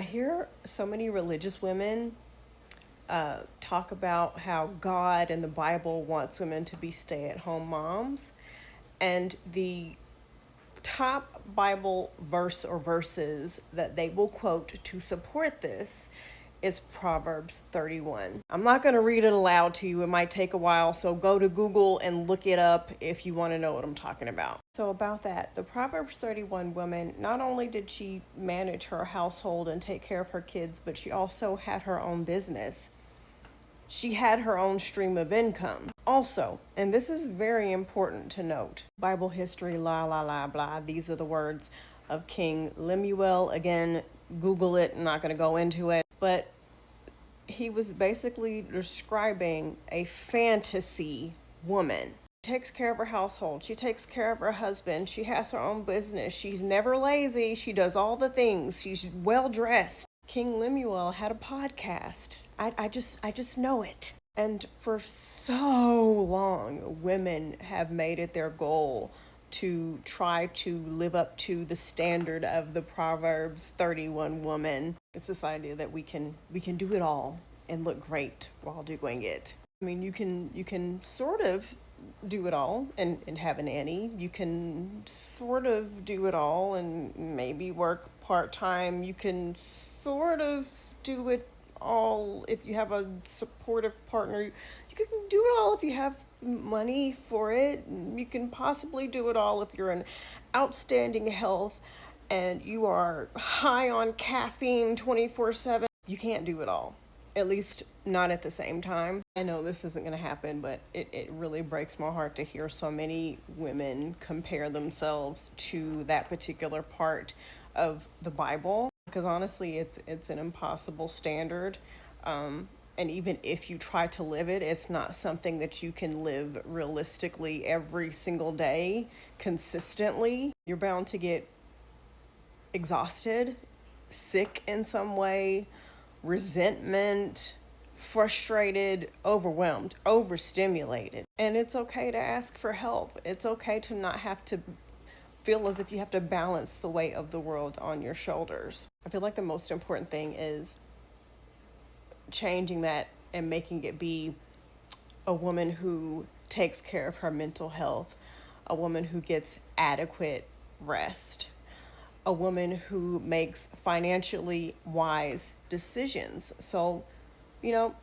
I hear so many religious women talk about how God and the Bible wants women to be stay-at-home moms, and the top Bible verse or verses that they will quote to support this is Proverbs 31. I'm not going to read it aloud to you. It might take a while, so go to Google and look it up if you want to know what I'm talking about. So about that, the Proverbs 31 woman, not only did she manage her household and take care of her kids, but she also had her own business. She had her own stream of income. Also, and this is very important to note, Bible history, la la la blah, these are the words of King Lemuel. Again, Google it, I'm not going to go into it. But he was basically describing a fantasy woman. She takes care of her household. She takes care of her husband. She has her own business. She's never lazy. She does all the things. She's well dressed. King Lemuel had a podcast. I just know it. And for so long, women have made it their goal to try to live up to the standard of the Proverbs 31 woman. It's this idea that we can do it all and look great while doing it. I mean, you can sort of do it all and have a nanny. You can sort of do it all and maybe work part-time. You can sort of do it all if you have a supportive partner. You can do it all if you have money for it. You can possibly do it all if you're in outstanding health and you are high on caffeine 24/7. You can't do it all, at least not at the same time. I know this isn't going to happen, but it really breaks my heart to hear so many women compare themselves to that particular part of the Bible, because honestly it's an impossible standard, and even if you try to live it, it's not something that you can live realistically every single day consistently. You're bound to get exhausted, sick in some way, resentment, frustrated, overwhelmed, overstimulated. And it's okay to ask for help. It's okay to not have to feel as if you have to balance the weight of the world on your shoulders. I feel like the most important thing is changing that and making it be a woman who takes care of her mental health, a woman who gets adequate rest, a woman who makes financially wise decisions. So,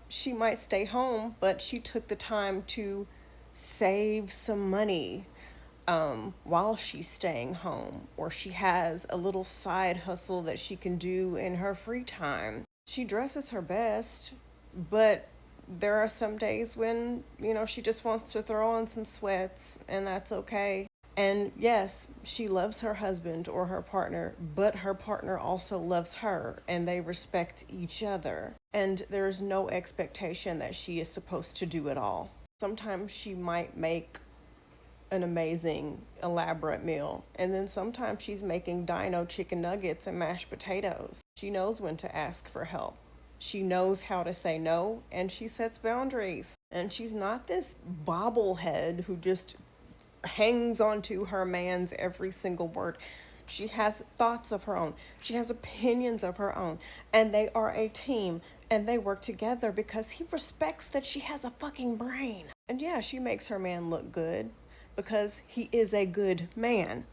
she might stay home, but she took the time to save some money while she's staying home, or she has a little side hustle that she can do in her free time. She dresses her best, but there are some days when, she just wants to throw on some sweats, and that's okay. And yes, she loves her husband or her partner, but her partner also loves her, and they respect each other. And there's no expectation that she is supposed to do it all. Sometimes she might make an amazing, elaborate meal, and then sometimes she's making dino chicken nuggets and mashed potatoes. She knows when to ask for help. She knows how to say no, and she sets boundaries. And she's not this bobblehead who just hangs onto her man's every single word. She has thoughts of her own. She has opinions of her own. And they are a team, and they work together because he respects that she has a fucking brain. And yeah, she makes her man look good because he is a good man.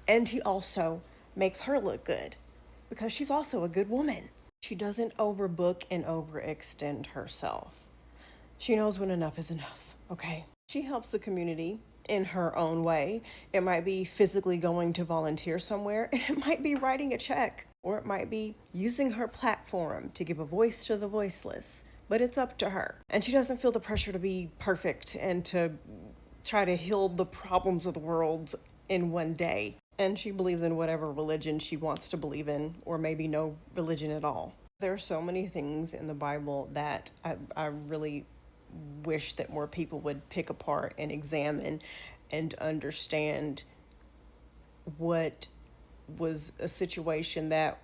And he also makes her look good because she's also a good woman. She doesn't overbook and overextend herself. She knows when enough is enough, okay? She helps the community in her own way. It might be physically going to volunteer somewhere, and it might be writing a check, or it might be using her platform to give a voice to the voiceless, but it's up to her. And she doesn't feel the pressure to be perfect and to try to heal the problems of the world in one day. And she believes in whatever religion she wants to believe in, or maybe no religion at all. There are so many things in the Bible that I really wish that more people would pick apart and examine and understand what was a situation that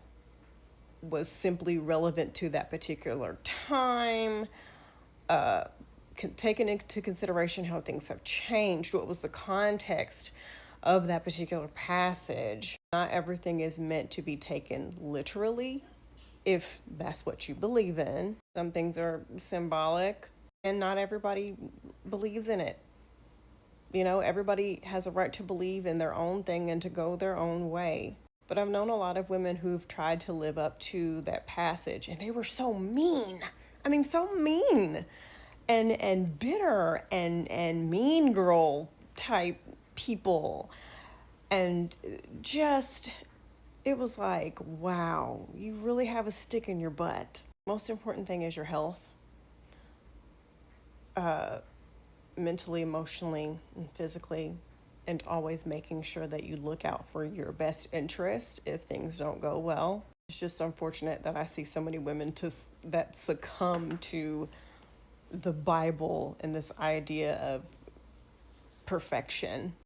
was simply relevant to that particular time, taking into consideration how things have changed, what was the context of that particular passage. Not everything is meant to be taken literally, if that's what you believe in. Some things are symbolic, and not everybody believes in it. You know, everybody has a right to believe in their own thing and to go their own way. But I've known a lot of women who've tried to live up to that passage, and they were so mean. I mean, so mean and bitter and mean girl type people. And just, it was like, wow, you really have a stick in your butt. Most important thing is your health, mentally, emotionally, and physically, and always making sure that you look out for your best interest if things don't go well. It's just unfortunate that I see so many women that succumb to the Bible and this idea of perfection.